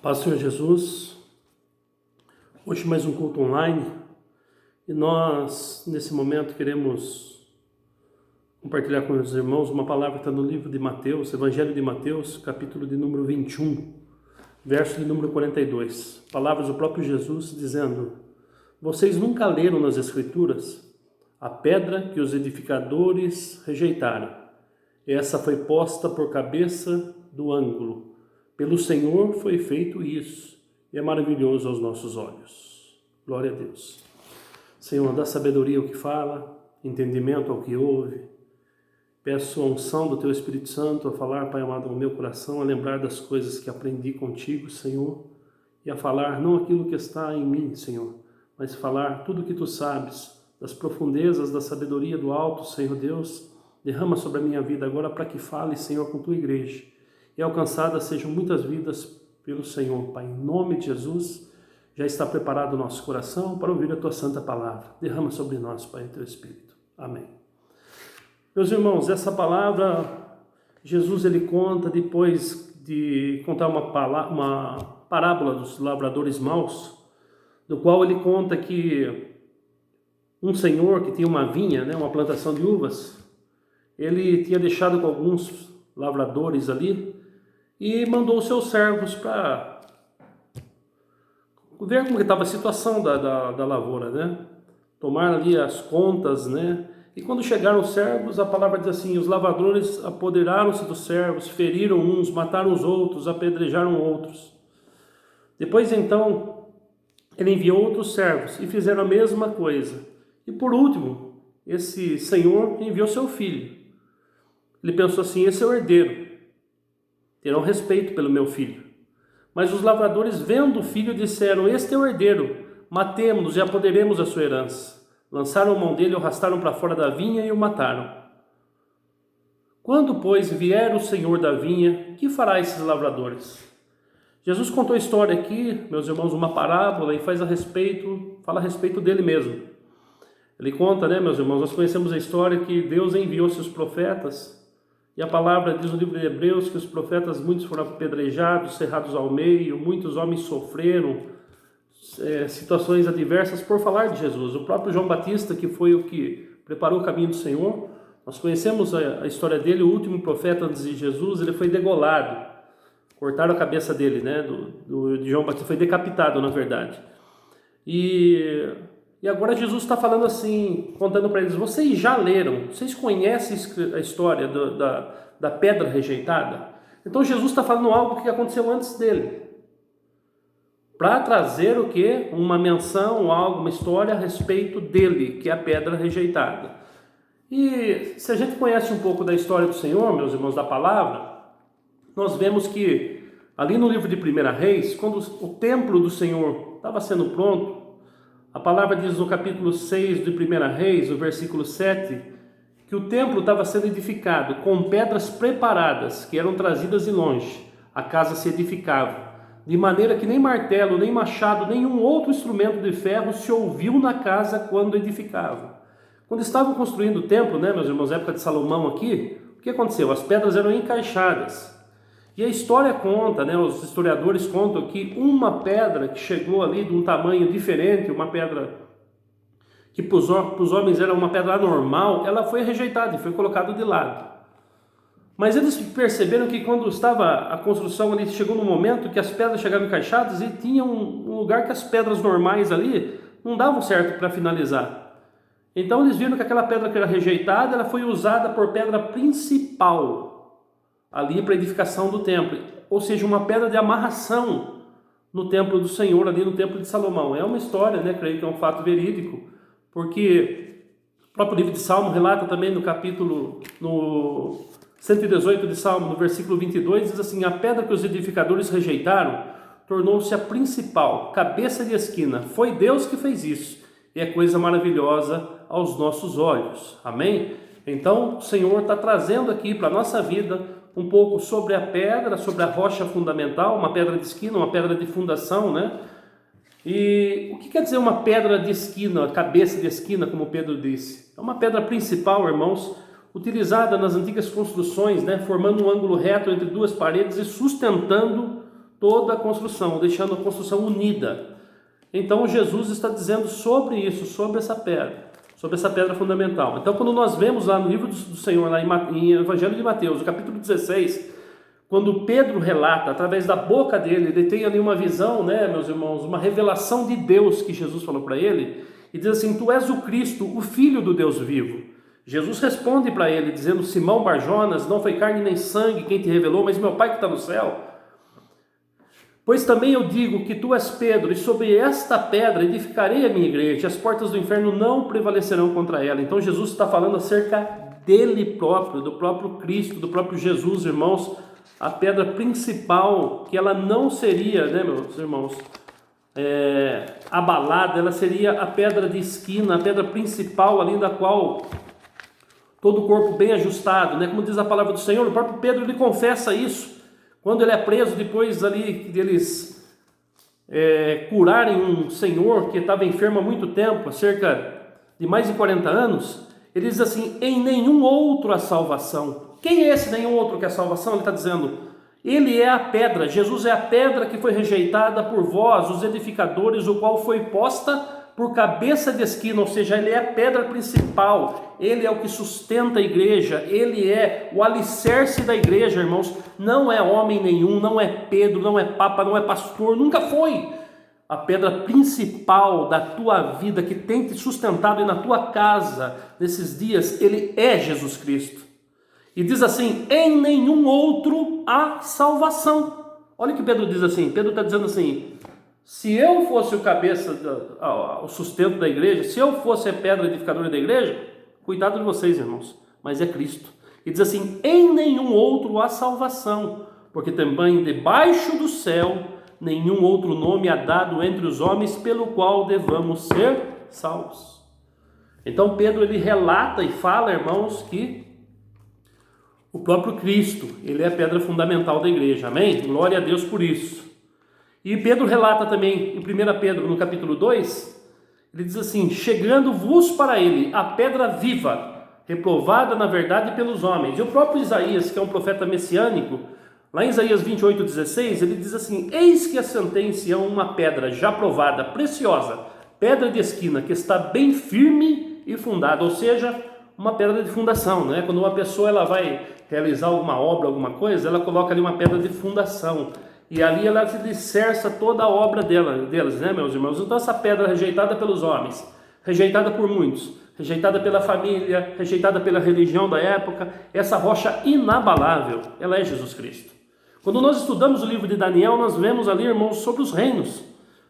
Paz do Senhor Jesus, hoje mais um culto online e nós nesse momento queremos compartilhar com os irmãos uma palavra que está no livro de Mateus, Evangelho de Mateus, capítulo de número 21, verso de número 42, palavras do próprio Jesus dizendo: vocês nunca leram nas Escrituras a pedra que os edificadores rejeitaram, essa foi posta por cabeça do ângulo. Pelo Senhor foi feito isso, e é maravilhoso aos nossos olhos. Glória a Deus. Senhor, dá sabedoria ao que fala, entendimento ao que ouve. Peço a unção do Teu Espírito Santo a falar, Pai amado, no meu coração, a lembrar das coisas que aprendi contigo, Senhor, e a falar não aquilo que está em mim, Senhor, mas falar tudo o que Tu sabes, das profundezas da sabedoria do alto, Senhor Deus. Derrama sobre a minha vida agora para que fale, Senhor, com Tua igreja. E alcançadas sejam muitas vidas pelo Senhor, Pai. Em nome de Jesus, já está preparado o nosso coração para ouvir a Tua santa palavra. Derrama sobre nós, Pai, o Teu Espírito. Amém. Meus irmãos, essa palavra, Jesus ele conta depois de contar uma parábola dos lavradores maus, do qual ele conta que um senhor que tinha uma vinha, uma plantação de uvas, ele tinha deixado com alguns lavradores ali, e mandou os seus servos para ver como estava a situação da lavoura, tomar ali as contas, E quando chegaram os servos, a palavra diz assim: os lavradores apoderaram-se dos servos, feriram uns, mataram os outros, apedrejaram outros. Depois então, ele enviou outros servos e fizeram a mesma coisa. E por último, esse senhor enviou seu filho. Ele pensou assim: esse é o herdeiro, terão respeito pelo meu filho. Mas os lavradores, vendo o filho, disseram: este é o herdeiro, matemo-nos e apoderemos a sua herança. Lançaram mão dele, o arrastaram para fora da vinha e o mataram. Quando, pois, vier o senhor da vinha, que fará a esses lavradores? Jesus contou a história aqui, meus irmãos, uma parábola, e fala a respeito dele mesmo. Ele conta, meus irmãos, nós conhecemos a história que Deus enviou seus profetas. E a palavra diz no livro de Hebreus que os profetas, muitos foram apedrejados, cerrados ao meio, muitos homens sofreram situações adversas por falar de Jesus. O próprio João Batista, que foi o que preparou o caminho do Senhor, nós conhecemos a história dele, o último profeta antes de Jesus, ele foi degolado, cortaram a cabeça dele, de João Batista, foi decapitado, na verdade. E agora Jesus está falando assim, contando para eles: vocês já leram, vocês conhecem a história da pedra rejeitada? Então Jesus está falando algo que aconteceu antes dele, para trazer o quê? Uma menção, uma história a respeito dele, que é a pedra rejeitada. E se a gente conhece um pouco da história do Senhor, meus irmãos, da palavra, nós vemos que ali no livro de 1 Reis, quando o templo do Senhor estava sendo pronto, a palavra diz no capítulo 6 de 1 Reis, no versículo 7, que o templo estava sendo edificado com pedras preparadas, que eram trazidas de longe. A casa se edificava, de maneira que nem martelo, nem machado, nenhum outro instrumento de ferro se ouviu na casa quando edificavam. Quando estavam construindo o templo, meus irmãos, na época de Salomão aqui, o que aconteceu? As pedras eram encaixadas. E a história conta, os historiadores contam que uma pedra que chegou ali de um tamanho diferente, uma pedra que para os homens era uma pedra anormal, ela foi rejeitada e foi colocada de lado. Mas eles perceberam que quando estava a construção ali, chegou no momento que as pedras chegavam encaixadas e tinha um lugar que as pedras normais ali não davam certo para finalizar. Então eles viram que aquela pedra que era rejeitada, ela foi usada por pedra principal ali para a edificação do templo, ou seja, uma pedra de amarração no templo do Senhor, ali no templo de Salomão. É uma história, creio que é um fato verídico, porque o próprio livro de Salmo relata também no 118 de Salmo, no versículo 22, diz assim: a pedra que os edificadores rejeitaram tornou-se a principal, cabeça de esquina. Foi Deus que fez isso, e é coisa maravilhosa aos nossos olhos. Amém? Então o Senhor está trazendo aqui para a nossa vida um pouco sobre a pedra, sobre a rocha fundamental, uma pedra de esquina, uma pedra de fundação, E o que quer dizer uma pedra de esquina, cabeça de esquina, como Pedro disse? É uma pedra principal, irmãos, utilizada nas antigas construções, formando um ângulo reto entre duas paredes e sustentando toda a construção, deixando a construção unida. Então Jesus está dizendo sobre isso, sobre essa pedra fundamental. Então quando nós vemos lá no livro do Senhor, lá em Evangelho de Mateus, no capítulo 16, quando Pedro relata, através da boca dele, ele tem ali uma visão, né, meus irmãos, uma revelação de Deus que Jesus falou para ele, e diz assim: tu és o Cristo, o Filho do Deus vivo. Jesus responde para ele, dizendo: Simão Barjonas, não foi carne nem sangue quem te revelou, mas meu Pai que está no céu. Pois também eu digo que tu és Pedro, e sobre esta pedra edificarei a minha igreja, e as portas do inferno não prevalecerão contra ela. Então Jesus está falando acerca dele próprio, do próprio Cristo, do próprio Jesus, irmãos, a pedra principal, que ela não seria, né, meus irmãos, abalada, ela seria a pedra de esquina, a pedra principal ali da qual todo o corpo bem ajustado, né? Como diz a palavra do Senhor, o próprio Pedro ele confessa isso, quando ele é preso, depois ali deles curarem um senhor que estava enfermo há muito tempo, há cerca de mais de 40 anos, ele diz assim: em nenhum outro há salvação. Quem é esse nenhum outro que é salvação? Ele está dizendo, ele é a pedra, Jesus é a pedra que foi rejeitada por vós, os edificadores, o qual foi posta por cabeça de esquina, ou seja, ele é a pedra principal, ele é o que sustenta a igreja, ele é o alicerce da igreja, irmãos. Não é homem nenhum, não é Pedro, não é papa, não é pastor, nunca foi. A pedra principal da tua vida, que tem te sustentado aí na tua casa nesses dias, ele é Jesus Cristo. E diz assim: em nenhum outro há salvação. Olha o que Pedro diz assim, Pedro está dizendo assim: se eu fosse o cabeça, o sustento da igreja, se eu fosse a pedra edificadora da igreja, cuidado de vocês, irmãos, mas é Cristo. E diz assim: em nenhum outro há salvação, porque também debaixo do céu nenhum outro nome há dado entre os homens pelo qual devamos ser salvos. Então Pedro ele relata e fala, irmãos, que o próprio Cristo, ele é a pedra fundamental da igreja, amém? Glória a Deus por isso. E Pedro relata também, em 1 Pedro, no capítulo 2, ele diz assim: chegando-vos para ele a pedra viva, reprovada na verdade pelos homens. E o próprio Isaías, que é um profeta messiânico, lá em Isaías 28:16, ele diz assim: eis que assentei em Sião uma pedra já provada, preciosa, pedra de esquina, que está bem firme e fundada, ou seja, uma pedra de fundação, né? Quando uma pessoa ela vai realizar alguma obra, alguma coisa, ela coloca ali uma pedra de fundação, e ali ela se alicerça toda a obra deles, né, meus irmãos? Então essa pedra rejeitada pelos homens, rejeitada por muitos, rejeitada pela família, rejeitada pela religião da época, essa rocha inabalável, ela é Jesus Cristo. Quando nós estudamos o livro de Daniel, nós vemos ali, irmãos, sobre os reinos.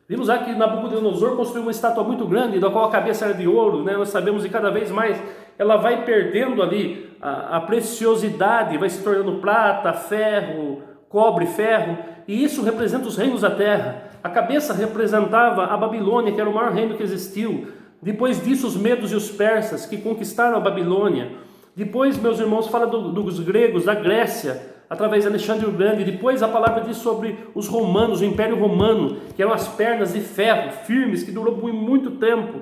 Vimos lá que Nabucodonosor construiu uma estátua muito grande, da qual a cabeça era de ouro, né? Nós sabemos que cada vez mais ela vai perdendo ali a preciosidade, vai se tornando prata, ferro, cobre, ferro, e isso representa os reinos da terra. A cabeça representava a Babilônia, que era o maior reino que existiu. Depois disso, os medos e os persas, que conquistaram a Babilônia. Depois, meus irmãos, fala dos gregos, da Grécia, através de Alexandre o Grande. Depois a palavra diz sobre os romanos, o Império Romano, que eram as pernas de ferro, firmes, que durou muito tempo.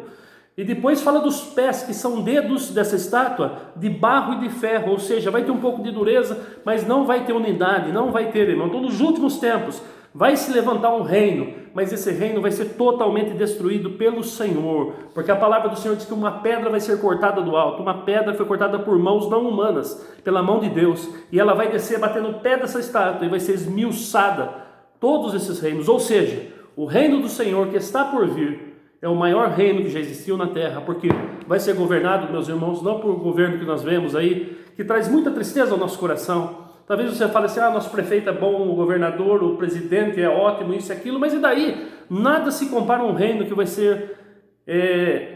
E depois fala dos pés, que são dedos dessa estátua, de barro e de ferro, ou seja, vai ter um pouco de dureza, mas não vai ter unidade, não vai ter, irmão. Então, nos últimos tempos, vai se levantar um reino, mas esse reino vai ser totalmente destruído pelo Senhor, porque a palavra do Senhor diz que uma pedra vai ser cortada do alto, uma pedra foi cortada por mãos não humanas, pela mão de Deus, e ela vai descer, bater no pé dessa estátua, e vai ser esmiuçada, todos esses reinos, ou seja, o reino do Senhor que está por vir, é o maior reino que já existiu na terra, porque vai ser governado, meus irmãos, não por um governo que nós vemos aí, que traz muita tristeza ao nosso coração. Talvez você fale assim: nosso prefeito é bom, o governador, o presidente é ótimo, isso e aquilo, mas e daí? Nada se compara a um reino que vai ser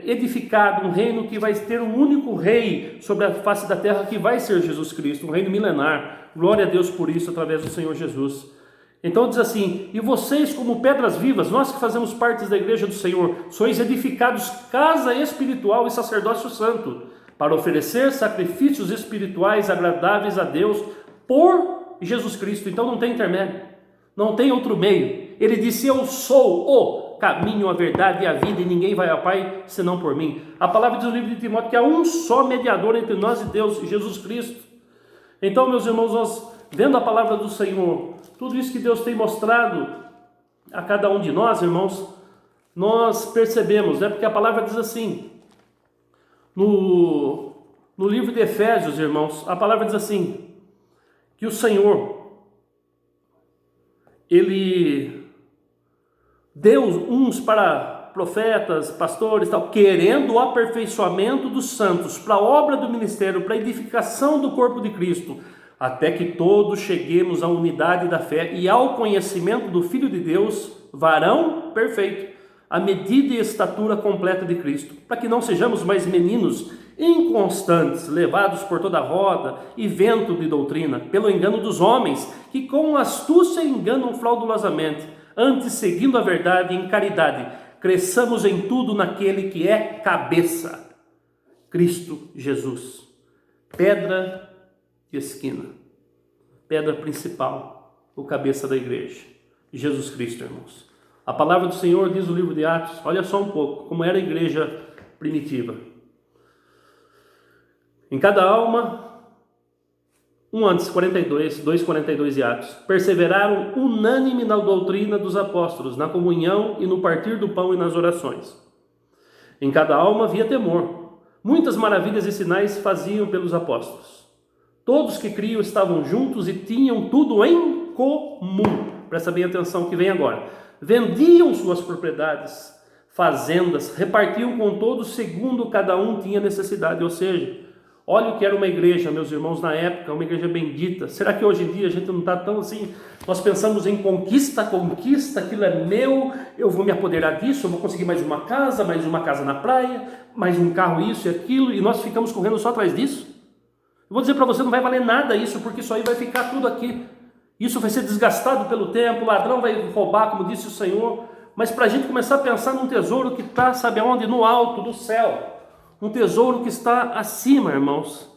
edificado, um reino que vai ter um único rei sobre a face da terra, que vai ser Jesus Cristo, um reino milenar. Glória a Deus por isso, através do Senhor Jesus. Então diz assim: e vocês, como pedras vivas, nós que fazemos parte da igreja do Senhor, sois edificados casa espiritual e sacerdócio santo, para oferecer sacrifícios espirituais agradáveis a Deus por Jesus Cristo. Então não tem intermédio, não tem outro meio. Ele disse: eu sou o caminho, a verdade e a vida, e ninguém vai ao Pai senão por mim. A palavra diz no livro de Timóteo que há um só mediador entre nós e Deus, Jesus Cristo. Então, meus irmãos, nós vendo a palavra do Senhor, tudo isso que Deus tem mostrado a cada um de nós, irmãos, nós percebemos, né? Porque a palavra diz assim, no livro de Efésios, irmãos, a palavra diz assim, que o Senhor, Ele deu uns para profetas, pastores, tal, querendo o aperfeiçoamento dos santos, para a obra do ministério, para a edificação do corpo de Cristo, até que todos cheguemos à unidade da fé e ao conhecimento do Filho de Deus, varão perfeito, à medida e estatura completa de Cristo, para que não sejamos mais meninos inconstantes, levados por toda roda e vento de doutrina, pelo engano dos homens, que com astúcia enganam fraudulosamente, antes seguindo a verdade em caridade, cresçamos em tudo naquele que é cabeça, Cristo Jesus, pedra de esquina, pedra principal, o cabeça da igreja, Jesus Cristo, irmãos. A palavra do Senhor diz no livro de Atos, olha só um pouco, como era a igreja primitiva. Em cada alma, 1 antes, 42, 2:42 de Atos, perseveraram unânime na doutrina dos apóstolos, na comunhão e no partir do pão e nas orações. Em cada alma havia temor. Muitas maravilhas e sinais faziam pelos apóstolos. Todos que criam estavam juntos e tinham tudo em comum. Presta bem atenção que vem agora. Vendiam suas propriedades, fazendas, repartiam com todos segundo cada um tinha necessidade. Ou seja, olha o que era uma igreja, meus irmãos, na época, uma igreja bendita. Será que hoje em dia a gente não está tão assim? Nós pensamos em conquista, aquilo é meu, eu vou me apoderar disso, eu vou conseguir mais uma casa na praia, mais um carro, isso e aquilo, e nós ficamos correndo só atrás disso? Eu vou dizer para você, não vai valer nada isso, porque isso aí vai ficar tudo aqui. Isso vai ser desgastado pelo tempo, o ladrão vai roubar, como disse o Senhor. Mas para a gente começar a pensar num tesouro que está, sabe aonde? No alto, do céu. Um tesouro que está acima, irmãos.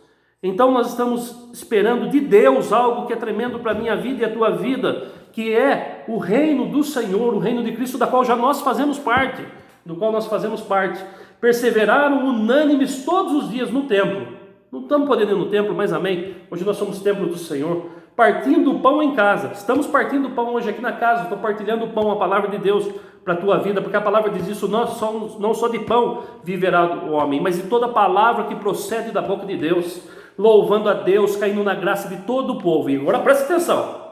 Então nós estamos esperando de Deus algo que é tremendo para a minha vida e a tua vida, que é o reino do Senhor, o reino de Cristo, da qual já nós fazemos parte, do qual nós fazemos parte. Perseveraram unânimes todos os dias no templo. Não estamos podendo ir no templo, mas amém. Hoje nós somos templo do Senhor. Partindo o pão em casa. Estamos partindo o pão hoje aqui na casa. Estou partilhando o pão, a palavra de Deus para a tua vida, porque a palavra diz isso, não só de pão viverá o homem, mas de toda palavra que procede da boca de Deus, louvando a Deus, caindo na graça de todo o povo. E agora presta atenção.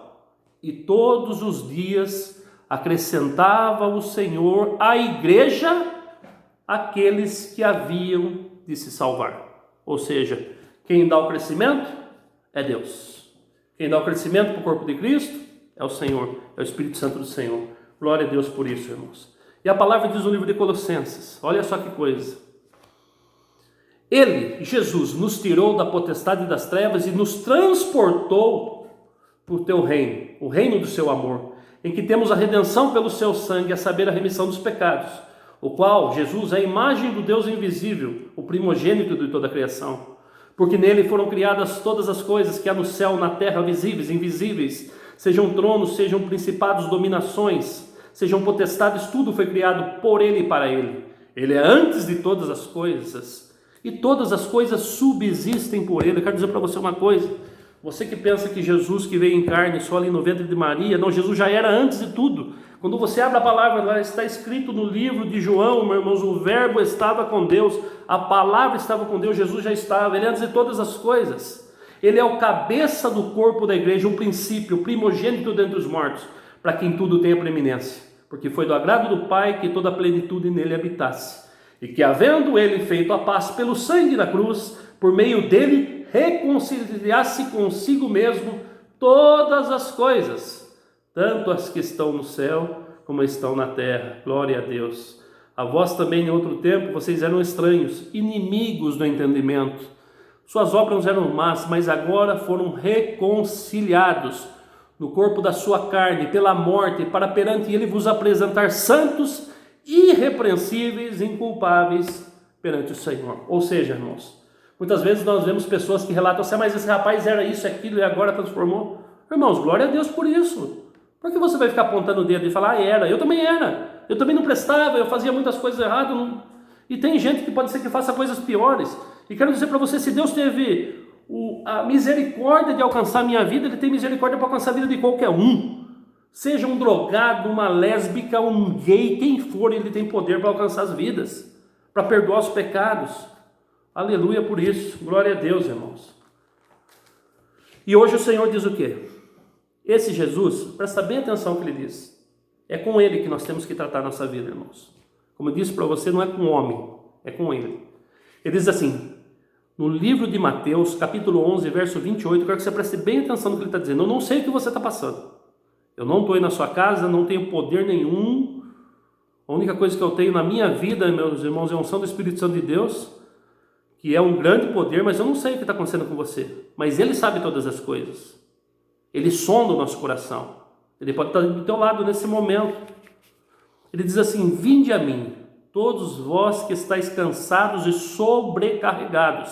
E todos os dias acrescentava o Senhor à igreja aqueles que haviam de se salvar. Ou seja, quem dá o crescimento é Deus. Quem dá o crescimento para o corpo de Cristo é o Senhor, é o Espírito Santo do Senhor. Glória a Deus por isso, irmãos. E a palavra diz no livro de Colossenses, olha só que coisa. Ele, Jesus, nos tirou da potestade das trevas e nos transportou para o teu reino, o reino do seu amor, em que temos a redenção pelo seu sangue, a saber, a remissão dos pecados, o qual, Jesus, é a imagem do Deus invisível, o primogênito de toda a criação. Porque nele foram criadas todas as coisas que há no céu, na terra, visíveis e invisíveis, sejam tronos, sejam principados, dominações, sejam potestades, tudo foi criado por ele e para ele. Ele é antes de todas as coisas, e todas as coisas subsistem por ele. Eu quero dizer para você uma coisa, você que pensa que Jesus que veio em carne só ali no ventre de Maria, não, Jesus já era antes de tudo. Quando você abre a palavra, lá está escrito no livro de João, meus irmãos, o verbo estava com Deus, a palavra estava com Deus, Jesus já estava, ele é antes de todas as coisas. Ele é o cabeça do corpo da igreja, o princípio, o primogênito dentre os mortos, para quem tudo tem a preeminência, porque foi do agrado do Pai que toda a plenitude nele habitasse, e que havendo ele feito a paz pelo sangue da cruz, por meio dele reconciliasse consigo mesmo todas as coisas, tanto as que estão no céu como estão na terra. Glória a Deus. A vós também em outro tempo vocês eram estranhos, inimigos do entendimento, suas obras eram más, mas agora foram reconciliados no corpo da sua carne pela morte, para perante ele vos apresentar santos, irrepreensíveis, inculpáveis perante o Senhor. Ou seja, irmãos, muitas vezes nós vemos pessoas que relatam assim, mas esse rapaz era isso, aquilo e agora transformou. Irmãos, glória a Deus por isso. Por que você vai ficar apontando o dedo e falar, era, eu também não prestava, eu fazia muitas coisas erradas, e tem gente que pode ser que faça coisas piores. E quero dizer para você, se Deus teve a misericórdia de alcançar a minha vida, Ele tem misericórdia para alcançar a vida de qualquer um. Seja um drogado, uma lésbica, um gay, quem for, ele tem poder para alcançar as vidas, para perdoar os pecados. Aleluia por isso. Glória a Deus, irmãos. E hoje o Senhor diz o quê? Esse Jesus, presta bem atenção no que ele diz. É com ele que nós temos que tratar a nossa vida, irmãos. Como eu disse para você, não é com o homem, é com ele. Ele diz assim, no livro de Mateus, capítulo 11, verso 28, eu quero que você preste bem atenção no que ele está dizendo. Eu não sei o que você está passando. Eu não estou aí na sua casa, não tenho poder nenhum. A única coisa que eu tenho na minha vida, meus irmãos, é a unção do Espírito Santo de Deus, que é um grande poder, mas eu não sei o que está acontecendo com você. Mas ele sabe todas as coisas. Ele sonda o nosso coração. Ele pode estar do teu lado nesse momento. Ele diz assim, vinde a mim, todos vós que estáis cansados e sobrecarregados,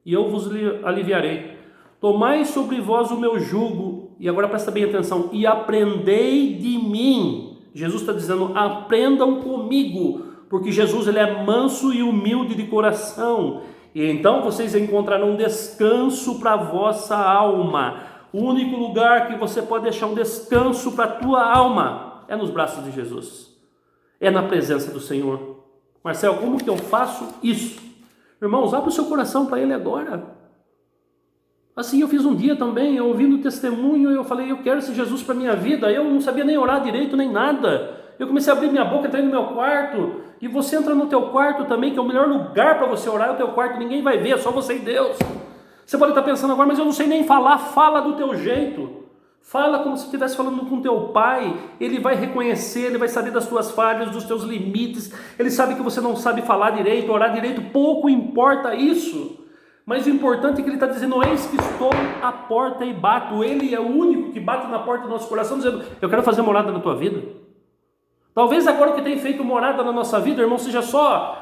e eu vos aliviarei. Tomai sobre vós o meu jugo, e agora presta bem atenção, e aprendei de mim. Jesus está dizendo, aprendam comigo, porque Jesus ele é manso e humilde de coração, e então vocês encontrarão descanso para a vossa alma. O único lugar que você pode deixar um descanso para a tua alma é nos braços de Jesus, é na presença do Senhor. Marcelo, como que eu faço isso? Irmãos, abre o seu coração para Ele agora. Assim eu fiz um dia também, eu ouvindo o testemunho, eu falei, eu quero esse Jesus para a minha vida. Eu não sabia nem orar direito, nem nada. Eu comecei a abrir minha boca, entrei no meu quarto, e você entra no teu quarto também, que é o melhor lugar para você orar, é o teu quarto, ninguém vai ver, é só você e Deus. Você pode estar pensando agora, mas eu não sei nem falar. Fala do teu jeito. Fala como se estivesse falando com teu pai. Ele vai reconhecer, ele vai saber das tuas falhas, dos teus limites. Ele sabe que você não sabe falar direito, orar direito. Pouco importa isso. Mas o importante é que ele está dizendo, eis que estou à porta e bato. Ele é o único que bate na porta do nosso coração, dizendo, eu quero fazer morada na tua vida. Talvez agora o que tem feito morada na nossa vida, irmão, seja só...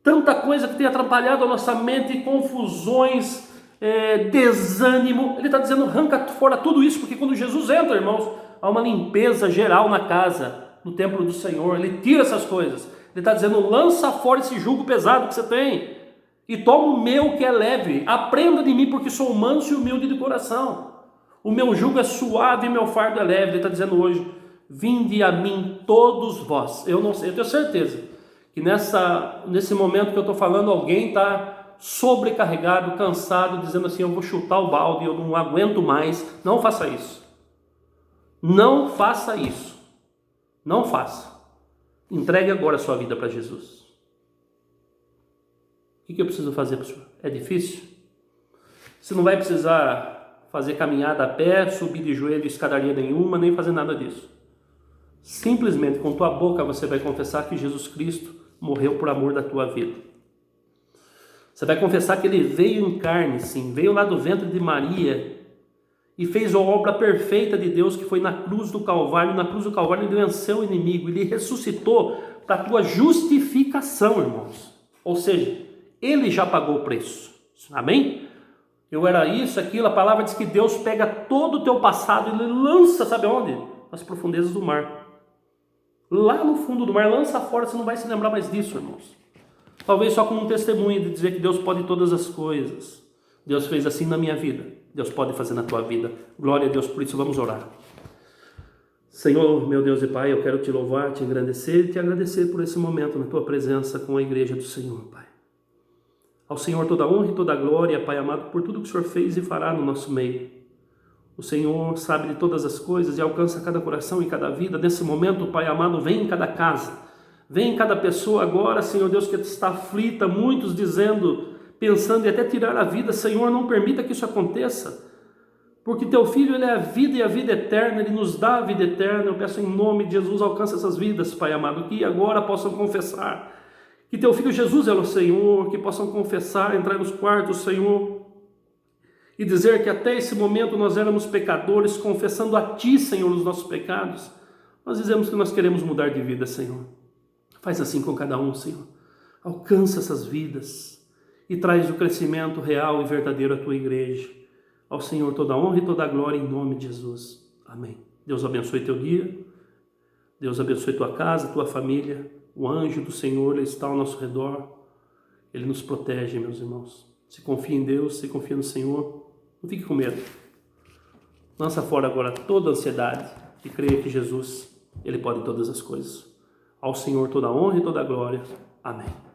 tanta coisa que tem atrapalhado a nossa mente, confusões, desânimo. Ele está dizendo, arranca fora tudo isso, porque quando Jesus entra, irmãos, há uma limpeza geral na casa, no templo do Senhor. Ele tira essas coisas. Ele está dizendo, lança fora esse jugo pesado que você tem, e toma o meu que é leve. Aprenda de mim, porque sou manso e humilde de coração. O meu jugo é suave e meu fardo é leve. Ele está dizendo hoje, vinde a mim todos vós. Eu não sei, eu tenho certeza que nesse momento que eu estou falando, alguém está sobrecarregado, cansado, dizendo assim, eu vou chutar o balde, eu não aguento mais. Não faça isso. Não faça isso. Não faça. Entregue agora a sua vida para Jesus. O que eu preciso fazer, pastor? É difícil? Você não vai precisar fazer caminhada a pé, subir de joelho, escadaria nenhuma, nem fazer nada disso. Simplesmente com tua boca você vai confessar que Jesus Cristo morreu por amor da tua vida. Você vai confessar que Ele veio em carne, sim, veio lá do ventre de Maria e fez a obra perfeita de Deus, que foi na cruz do Calvário. Na cruz do Calvário Ele venceu o inimigo, Ele ressuscitou para a tua justificação, irmãos. Ou seja, Ele já pagou o preço. Amém? Eu era isso, aquilo. A palavra diz que Deus pega todo o teu passado e Ele lança, sabe onde? Nas profundezas do mar. Lá no fundo do mar, lança fora, você não vai se lembrar mais disso, irmãos. Talvez só como um testemunho de dizer que Deus pode todas as coisas. Deus fez assim na minha vida, Deus pode fazer na tua vida. Glória a Deus, por isso vamos orar. Senhor, meu Deus e Pai, eu quero te louvar, te engrandecer e te agradecer por esse momento na tua presença com a igreja do Senhor, Pai. Ao Senhor toda honra e toda glória, Pai amado, por tudo que o Senhor fez e fará no nosso meio. O Senhor sabe de todas as coisas e alcança cada coração e cada vida. Nesse momento, Pai amado, vem em cada casa, vem em cada pessoa agora, Senhor Deus, que está aflita, muitos dizendo, pensando em até tirar a vida. Senhor, não permita que isso aconteça, porque Teu Filho, Ele é a vida e a vida eterna, Ele nos dá a vida eterna. Eu peço em nome de Jesus, alcança essas vidas, Pai amado, que agora possam confessar que Teu Filho Jesus é o Senhor, que possam confessar, entrar nos quartos, Senhor, e dizer que até esse momento nós éramos pecadores, confessando a Ti, Senhor, os nossos pecados. Nós dizemos que nós queremos mudar de vida, Senhor. Faz assim com cada um, Senhor. Alcança essas vidas e traz o crescimento real e verdadeiro à Tua igreja. Ao Senhor toda a honra e toda a glória em nome de Jesus. Amém. Deus abençoe teu dia. Deus abençoe tua casa, tua família. O anjo do Senhor está ao nosso redor. Ele nos protege, meus irmãos. Se confia em Deus, se confia no Senhor, não fique com medo. Lança fora agora toda a ansiedade e creia que Jesus, Ele pode todas as coisas. Ao Senhor toda a honra e toda a glória. Amém.